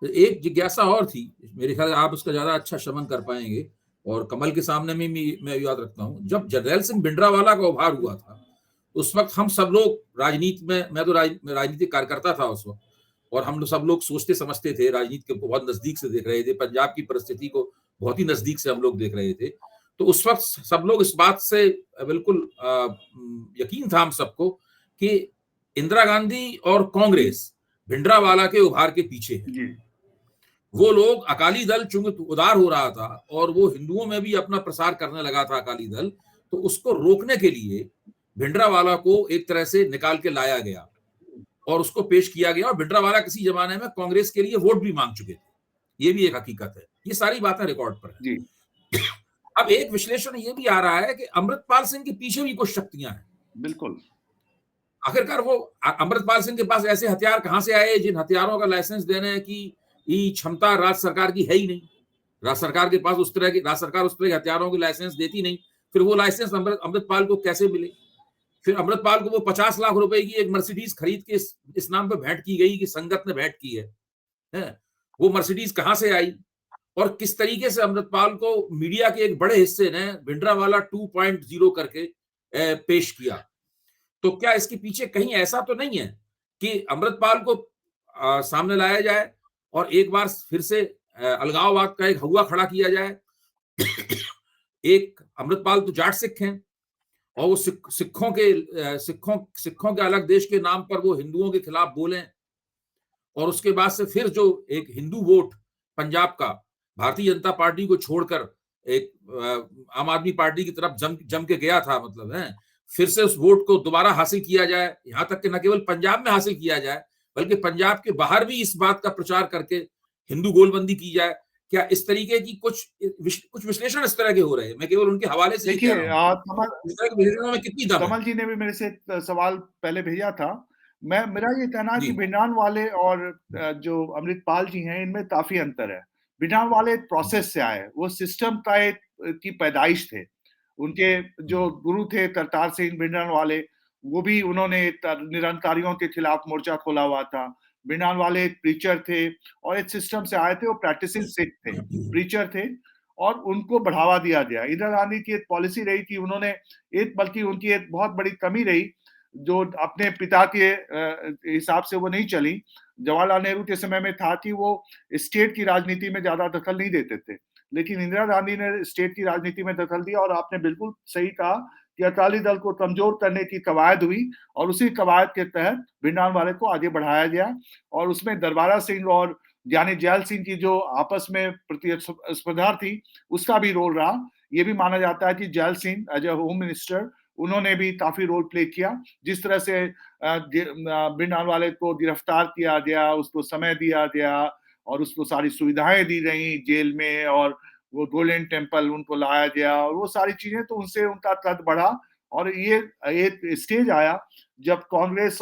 एक जिज्ञासा और थी, मेरे ख्याल आप उसका ज्यादा अच्छा शमन कर पाएंगे, और कमल के सामने में मैं याद रखता हूँ, जब जरनैल सिंह भिंडरावाला का उभार हुआ था, उस वक्त हम सब लोग राजनीति में, मैं तो राजनीतिक कार्यकर्ता था उस वक्त, और हम सब लोग सोचते समझते थे, राजनीति को बहुत नजदीक से देख रहे थे, पंजाब की परिस्थिति को बहुत ही नजदीक से हम लोग देख रहे थे। तो उस वक्त सब लोग इस बात से बिल्कुल यकीन था हम सबको कि इंदिरा गांधी और कांग्रेस भिंडरावाला के उभार के पीछे है। वो लोग, अकाली दल चूंकि उदार हो रहा था और वो हिंदुओं में भी अपना प्रसार करने लगा था अकाली दल, तो उसको रोकने के लिए भिंडरावाला को एक तरह से निकाल के लाया गया और उसको पेश किया गया, और भिंडरावाला किसी जमाने में कांग्रेस के लिए वोट भी मांग चुके थे। ये भी एक हकीकत है, ये सारी बातें रिकॉर्ड पर है। अब एक विश्लेषण ये भी आ रहा है कि अमृतपाल सिंह के पीछे भी कुछ शक्तियां हैं। बिल्कुल। आखिरकार वो अमृतपाल सिंह के पास ऐसे हथियार कहां से आए जिन हथियारों का लाइसेंस देने की क्षमता राज्य सरकार की है ही नहीं। राज्य सरकार के पास राज्य सरकार उस तरह के हथियारों की लाइसेंस देती नहीं। फिर वो लाइसेंस अमृतपाल को कैसे मिले? फिर अमृतपाल को वो 50 लाख रुपए की एक मर्सिडीज खरीद के इस नाम पे भेंट की गई कि संगत ने भेंट की है? वो मर्सिडीज कहां से आई और किस तरीके से अमृतपाल को मीडिया के एक बड़े हिस्से ने भिंडरावाला 2.0 करके पेश किया? तो क्या इसके पीछे कहीं ऐसा तो नहीं है कि अमृतपाल को सामने लाया जाए और एक बार फिर से अलगाववाद का एक हवा खड़ा किया जाए? एक अमृतपाल तो जाट सिख हैं और वो सिखों के अलग देश के नाम पर वो हिंदुओं के खिलाफ बोले, और उसके बाद से फिर जो एक हिंदू वोट पंजाब का भारतीय जनता पार्टी को छोड़कर एक आम आदमी पार्टी की तरफ जम के गया था, मतलब है, फिर से उस वोट को दोबारा हासिल किया जाए, यहां तक कि न केवल पंजाब में हासिल किया जाए बल्कि पंजाब के बाहर भी इस बात का प्रचार करके हिंदू गोलबंदी की जाए। क्या इस तरीके की कुछ विश्लेषण इस तरह के हो रहे हैं? मैं केवल उनके हवाले से देखिए, कमल जी ने भी मेरे से सवाल पहले भेजा था। मेरा ये कहना है कि भिंडरावाले और जो अमृतपाल जी हैं, इनमें काफी अंतर है। भिंडरावाले प्रोसेस से आए, वो सिस्टम का की पैदाइश थे। उनके जो गुरु थे करतार सिंह भिंडरावाले, वो भी उन्होंने निरंकारियों के खिलाफ मोर्चा खोला हुआ था। भिंडरावाले एक प्रीचर थे और एक सिस्टम से आए थे, वो प्रैक्टिसिंग सिख थे, प्रीचर थे, और उनको बढ़ावा दिया गया। इंदिरा गांधी की एक पॉलिसी रही थी, उन्होंने बल्कि उनकी एक बहुत बड़ी कमी रही जो अपने पिता के हिसाब से वो नहीं चली। जवाहरलाल नेहरू के समय में था कि वो स्टेट की राजनीति में ज्यादा दखल नहीं देते थे, लेकिन इंदिरा गांधी ने स्टेट की राजनीति में दखल दिया, और आपने बिल्कुल सही कहा कि अकाली दल को कमजोर करने की कवायद हुई, और उसी कवायद के तहत भिंडरावाले को आगे बढ़ाया गया। और उसमें दरबारा सिंह और यानी जैल सिंह की जो आपस में प्रतिस्पर्धा थी, उसका भी रोल रहा। ये भी माना जाता है कि Zail Singh as a home minister, उन्होंने भी काफी रोल प्ले किया। जिस तरह से भिंडरावाले को गिरफ्तार किया गया, उसको समय दिया गया और उसको सारी सुविधाएं दी गई जेल में, और वो गोल्डन टेम्पल उनको लाया गया, और वो सारी चीजें, तो उनसे उनका कद बढ़ा। और ये एक स्टेज आया जब कांग्रेस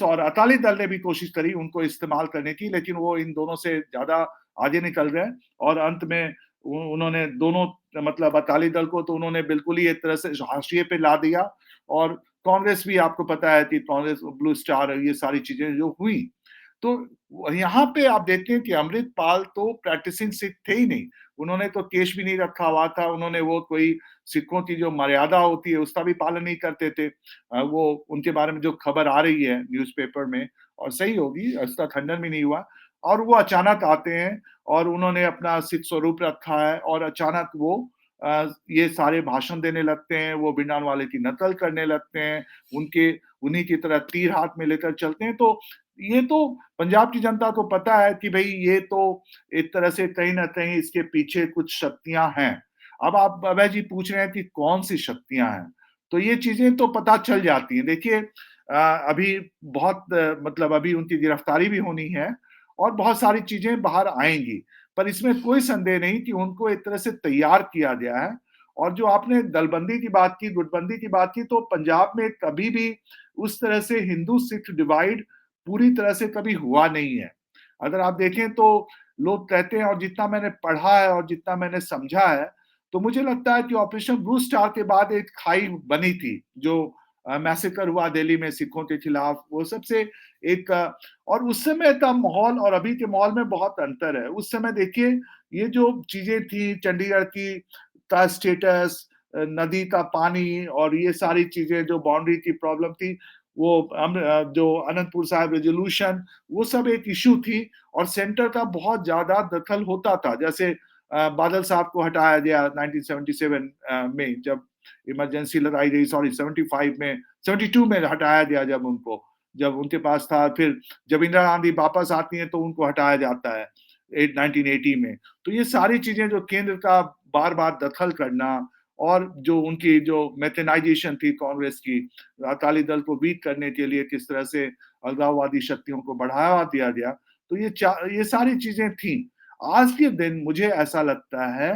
और अकाली दल ने भी कोशिश करी उनको इस्तेमाल करने की, लेकिन वो इन दोनों से ज्यादा आगे निकल गए, और अंत में उन्होंने दोनों, मतलब अकाली दल को तो उन्होंने बिल्कुल ही एक तरह से हाशिए पे ला दिया, और कांग्रेस भी आपको पता है कि कांग्रेस, ब्लू स्टार, ये सारी चीजें जो हुई। तो यहाँ पे आप देखते हैं कि अमृतपाल तो प्रैक्टिसिंग सिख थे ही नहीं, उन्होंने तो केश भी नहीं रखा हुआ था, उन्होंने वो कोई सिखों की जो मर्यादा होती है उसका भी पालन नहीं करते थे। वो उनके बारे में जो खबर आ रही है न्यूज़पेपर में, और सही होगी, उसका खंडन भी नहीं हुआ, और वो अचानक आते हैं और उन्होंने अपना सिख स्वरूप रखा है, और अचानक वो ये सारे भाषण देने लगते हैं, वो भिंडरावाले की नकल करने लगते हैं, उन्हीं की तरह तीर हाथ में लेकर चलते हैं। तो ये तो पंजाब की जनता को पता है कि भाई ये तो एक तरह से कहीं ना कहीं इसके पीछे कुछ शक्तियां हैं। अब आप अभय जी पूछ रहे हैं कि कौन सी शक्तियां हैं, तो ये चीजें तो पता चल जाती हैं। देखिए, अभी बहुत मतलब अभी उनकी गिरफ्तारी भी होनी है और बहुत सारी चीजें बाहर आएंगी, पर इसमें कोई संदेह नहीं कि उनको एक तरह से तैयार किया गया है। और जो आपने दलबंदी की बात की, गुटबंदी की बात की, तो पंजाब में कभी भी उस तरह से हिंदू सिख डिवाइड पूरी तरह से कभी हुआ नहीं है। अगर आप देखें तो लोग कहते हैं, और जितना मैंने पढ़ा है और जितना मैंने समझा है, तो मुझे लगता है कि ऑपरेशन ब्लू स्टार के बाद एक खाई बनी थी जो मैसेकर हुआ दिल्ली में सिखों के खिलाफ, वो सबसे एक और उस समय का माहौल और अभी के माहौल में बहुत अंतर है। उस समय देखिए ये जो चीजें थी, चंडीगढ़ की का स्टेटस, नदी का पानी और ये सारी चीजें जो बाउंड्री की प्रॉब्लम थी, वो जो अनंतपुर साहिब रेजोल्यूशन, वो सब एक इशू थी और सेंटर का बहुत ज्यादा दखल होता था। जैसे बादल साहब को हटाया गया 1977 में, जब इमरजेंसी लगाई गई, सॉरी 75 में, 72 में हटाया गया जब उनको, जब उनके पास था। फिर जब इंदिरा गांधी वापस आती हैं तो उनको हटाया जाता है 1980 में। तो ये सारी चीजें जो केंद्र का बार बार दखल करना और जो उनकी जो मेथनाइजेशन थी कांग्रेस की, अकाली दल को वीक करने के लिए किस तरह से अलगाववादी शक्तियों को बढ़ावा दिया गया, तो ये सारी चीजें थी। आज के दिन मुझे ऐसा लगता है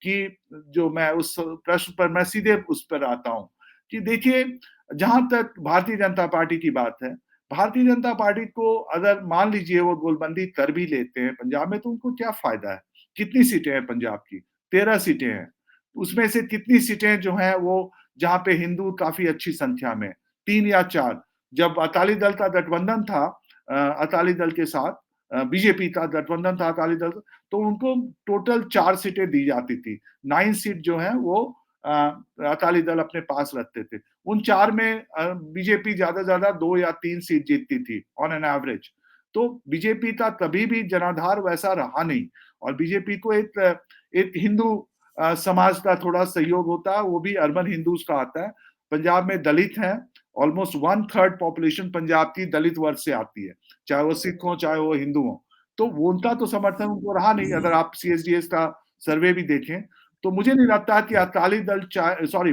कि जो मैं उस प्रश्न पर मैं सीधे उस पर आता हूं कि देखिए, जहां तक भारतीय जनता पार्टी की बात है, भारतीय जनता पार्टी को अगर मान लीजिए वो गोलबंदी कर भी लेते हैं पंजाब में, तो उनको क्या फायदा है? कितनी सीटें हैं पंजाब की? 13 सीटें हैं। उसमें से कितनी सीटें जो हैं वो जहां पे हिंदू काफी अच्छी संख्या में, 3 या 4। जब अकाली दल का गठबंधन था, अकाली दल के साथ बीजेपी का गठबंधन था अकाली दल, तो उनको टोटल 4 सीटें दी जाती थी। 9 सीट जो है वो अकाली दल अपने पास रखते थे। उन 4 में बीजेपी ज्यादा ज्यादा 2 या 3 सीट जीतती थी ऑन एन एवरेज। तो बीजेपी का कभी भी जनाधार वैसा रहा नहीं और बीजेपी को एक हिंदू समाज का थोड़ा सहयोग होता है, वो भी अर्बन हिंदूज का आता है। पंजाब में दलित हैं, ऑलमोस्ट 1/3 पॉपुलेशन पंजाब की दलित वर्ग से आती है, चाहे वो सिख हो चाहे वो हिंदू हो। तो वो उनका तो समर्थन उनको रहा नहीं। अगर आप सीएसडीएस का सर्वे भी देखें तो मुझे नहीं लगता कि अकाली दल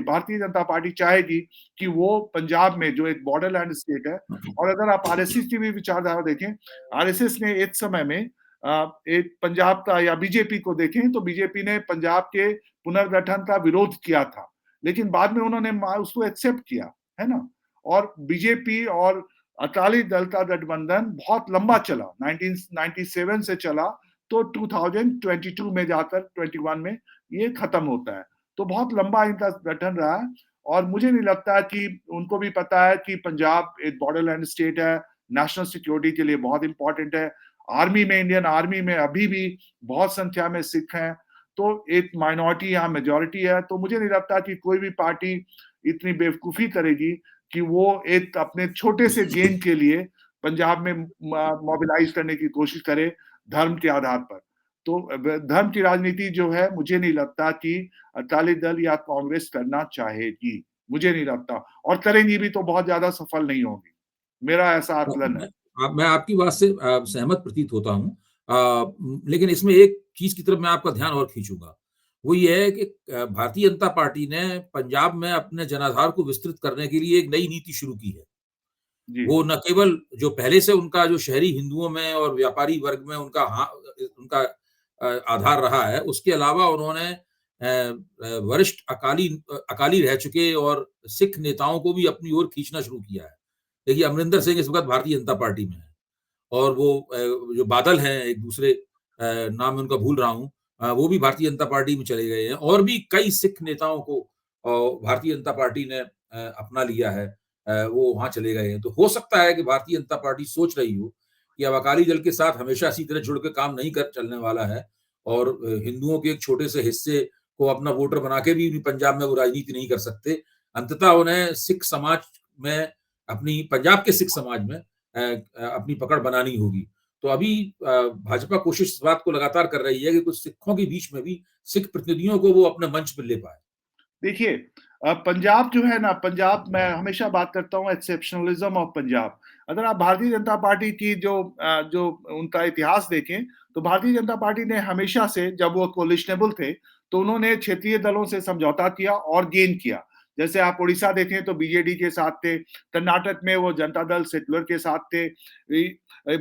भारतीय जनता पार्टी चाहेगी कि वो पंजाब में जो एक बॉर्डरलैंड स्टेट है, और अगर आप आरएसएस की भी विचारधारा देखें, आरएसएस ने एक समय में एक पंजाब का या बीजेपी को देखें तो बीजेपी ने पंजाब के पुनर्गठन का विरोध किया था, लेकिन बाद में उन्होंने उसको एक्सेप्ट किया, है ना? और बीजेपी और अकाली दल का गठबंधन बहुत लंबा चला, 1997 से चला, तो 2022 में जाकर 21 में ये खत्म होता है। तो बहुत लंबा इनका गठन रहा है और मुझे नहीं लगता कि उनको भी पता है कि पंजाब एक बॉर्डरलैंड स्टेट है, नेशनल सिक्योरिटी के लिए बहुत इंपॉर्टेंट है। आर्मी में, इंडियन आर्मी में अभी भी बहुत संख्या में सिख हैं, तो एक माइनॉरिटी यहाँ मेजॉरिटी है। तो मुझे नहीं लगता कि कोई भी पार्टी इतनी बेवकूफी करेगी कि वो एक अपने छोटे से गेन के लिए पंजाब में मोबिलाइज करने की कोशिश करे धर्म के आधार पर। तो धर्म की राजनीति जो है, मुझे नहीं लगता कि अकाली दल या कांग्रेस करना चाहेगी, मुझे नहीं लगता, और करेंगी भी तो बहुत ज्यादा सफल नहीं होगी। मेरा ऐसा आकलन है। मैं आपकी बात से सहमत प्रतीत होता हूँ। लेकिन इसमें एक चीज़ की तरफ मैं आपका ध्यान और खींचूँगा। वो ये है कि भारतीय जनता पार्टी ने पंजाब में अपने जनाधार को विस्तृत करने के लिए एक नई नीति शुरू की है। जी। वो न केवल जो पहले से उनका जो शहरी हिंदुओं में और व्यापारी वर्ग में उनका आधार रहा है, उसके अलावा उन्होंने वरिष्ठ अकाली रह चुके और सिख नेताओं को भी अपनी ओर खींचना शुरू किया है। देखिए, अमरिंदर सिंह इस वक़्त भारतीय जनता पार्टी में है और वो जो बादल हैं, एक दूसरे नाम मैं उनका भूल रहा हूँ, वो भी भारतीय जनता पार्टी में चले गए हैं और भी कई सिख नेताओं को भारतीय जनता पार्टी ने अपना लिया है। वो वहाँ चले गए हैं। तो हो सकता है कि भारतीय जनता पार्टी सोच रही हो कि अब अकाली दल के साथ हमेशा इसी तरह जुड़ के काम नहीं कर चलने वाला है और हिंदुओं के एक छोटे से हिस्से को अपना वोटर बना के भी पंजाब में वो राजनीति नहीं कर सकते। अंततः उन्हें सिख समाज में अपनी पंजाब के सिख समाज में अपनी पकड़ बनानी होगी। तो अभी भाजपा कोशिश इस बात को लगातार कर रही है कि कुछ सिखों के बीच में भी सिख प्रतिनिधियों को वो अपने मंच पे ले पाए। देखिए, पंजाब जो है ना, पंजाब मैं हमेशा बात करता हूँ एक्सेप्शनलिज्म ऑफ पंजाब। अगर आप भारतीय जनता पार्टी की जो उनका इतिहास देखें, तो भारतीय जनता पार्टी ने हमेशा से, जब वो कोलिशनेबल थे, तो उन्होंने क्षेत्रीय दलों से समझौता किया और गेन किया। जैसे आप उड़ीसा देखें तो बीजेडी के साथ थे, कर्नाटक में वो जनता दल सेक्युलर के साथ थे,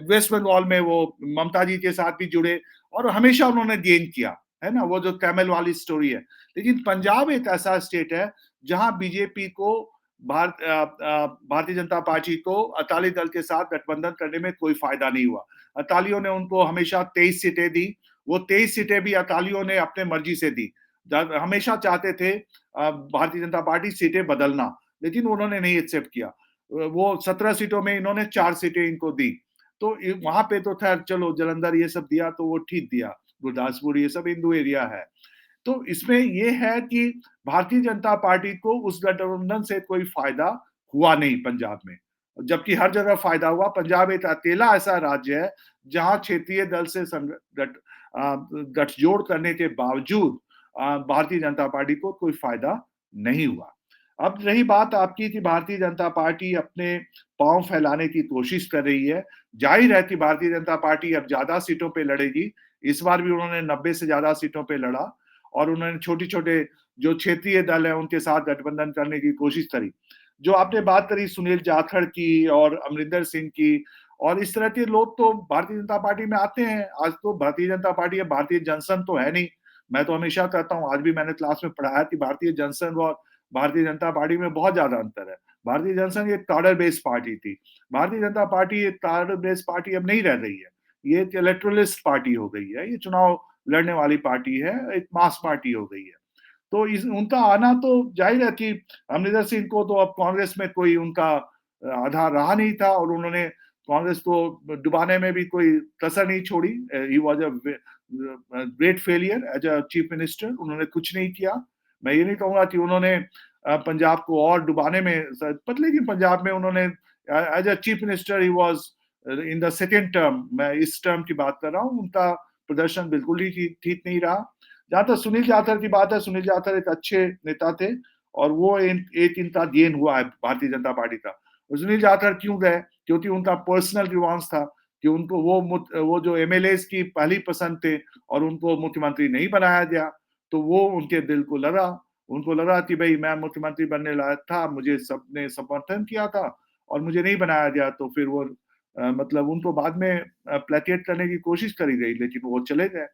वेस्ट बंगाल में वो ममता जी के साथ भी जुड़े और हमेशा उन्होंने गेन किया, है ना? वो जो कैमल वाली स्टोरी है। लेकिन पंजाब एक ऐसा स्टेट है जहां बीजेपी को भारतीय जनता पार्टी को अकाली दल के साथ गठबंधन करने में कोई फायदा नहीं हुआ। अकालियों ने उनको हमेशा 23 सीटें दी। वो 23 सीटें भी अकालियों ने अपने मर्जी से दी। हमेशा चाहते थे भारतीय जनता पार्टी सीटें बदलना, लेकिन उन्होंने नहीं एक्सेप्ट किया। वो 17 सीटों में इन्होंने 4 सीटें इनको दी। तो वहां पे तो खैर चलो जालंधर ये सब दिया तो वो ठीक दिया, गुरदासपुर ये सब हिंदू एरिया है। तो इसमें ये है कि भारतीय जनता पार्टी को उस गठबंधन से कोई फायदा हुआ नहीं पंजाब में, जबकि हर जगह फायदा हुआ। पंजाब एक अकेला ऐसा राज्य है जहां क्षेत्रीय दल से गठजोड़ करने के बावजूद भारतीय जनता पार्टी को कोई फायदा नहीं हुआ। अब रही बात आपकी कि भारतीय जनता पार्टी अपने पांव फैलाने की कोशिश कर रही है। जाहिर है कि भारतीय जनता पार्टी अब ज्यादा सीटों पे लड़ेगी। इस बार भी उन्होंने 90 से ज्यादा सीटों पे लड़ा और उन्होंने छोटे-छोटे जो क्षेत्रीय दल है उनके साथ गठबंधन करने की कोशिश करी। जो आपने बात करी सुनील जाखड़ की और अमरिंदर सिंह की और इस तरह के लोग तो भारतीय जनता पार्टी में आते हैं। आज तो भारतीय जनता पार्टी है, भारतीय जनसंघ तो है नहीं। मैं तो हमेशा कहता हूँ, आज भी मैंने क्लास में पढ़ाया कि भारतीय जनसंघ और भारतीय जनता पार्टी में बहुत ज्यादा अंतर है। भारतीय जनसंघ एक कार्डर बेस्ड पार्टी थी। भारतीय जनता पार्टी एक कार्डर बेस्ड पार्टी अब नहीं रह रही है। ये एक इलेक्टोरलिस्ट पार्टी हो गई है। ये चुनाव लड़ने वाली पार्टी है, एक मास पार्टी हो गई है। तो इस उनका आना तो जाहिर है कि अमरिंदर सिंह को तो अब कांग्रेस में कोई उनका आधार रहा नहीं था और उन्होंने कांग्रेस को डुबाने में भी कोई कसर नहीं छोड़ी। He was a great failure as a chief minister. उन्होंने कुछ नहीं किया। मैं ये नहीं कहूंगा कि उन्होंने पंजाब को और डुबाने में, पर लेकिन पंजाब में उन्होंने as a chief minister he was in the second term, मैं इस टर्म की बात कर रहा हूँ, उनका प्रदर्शन बिल्कुल ही ठीक नहीं रहा। जहां तक सुनील जाखड़ की बात है, सुनील जाखड़ एक अच्छे नेता थे और वो एक इनका गेन हुआ है भारतीय जनता पार्टी का। और सुनील जाखड़ क्यों गए? क्योंकि उनका पर्सनल ग्रीवांस था कि उनको वो जो एमएलए की पहली पसंद थे और उनको मुख्यमंत्री नहीं बनाया गया, तो वो उनके दिल को लगा। उनको लगा कि भाई मैं मुख्यमंत्री बनने लायक था, मुझे सबने समर्थन किया था और मुझे नहीं बनाया गया, तो फिर वो मतलब उनको बाद में प्लेकेट करने की कोशिश करी गई, लेकिन वो चले गए।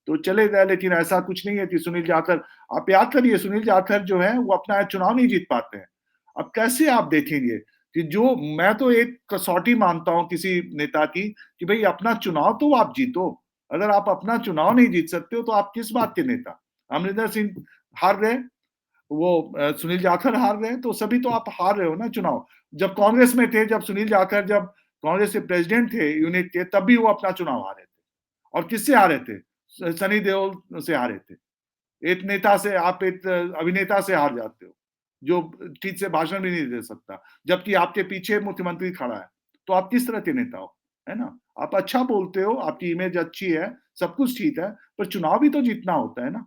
तो चले गए, लेकिन ऐसा कुछ नहीं है कि सुनील जाखड़, आप याद करिए सुनील जाखड़ जो है वो अपना चुनाव नहीं जीत पाते हैं। अब कैसे आप देखेंगे कि जो, मैं तो एक कसौटी मानता हूं किसी नेता की कि भाई अपना चुनाव तो आप जीतो। अगर आप अपना चुनाव नहीं जीत सकते हो तो आप किस बात के नेता? अमरिंदर सिंह हार गए, वो सुनील जाखड़ हार गए, तो सभी तो आप हार रहे हो ना चुनाव। जब कांग्रेस में थे, जब सुनील जाखड़ जब कांग्रेस के प्रेसिडेंट थे यूनिट के, तब भी वो अपना चुनाव हारे थे। और किससे हारे थे? सनी देओल से हारे थे। एक नेता से, आप एक अभिनेता से हार जाते हो जो ठीक से भाषण भी नहीं दे सकता, जबकि आपके पीछे मुख्यमंत्री खड़ा है। तो आप किस तरह के नेता हो? है ना? आप अच्छा बोलते हो, आपकी इमेज अच्छी है, सब कुछ ठीक है, पर चुनाव भी तो जीतना होता है ना।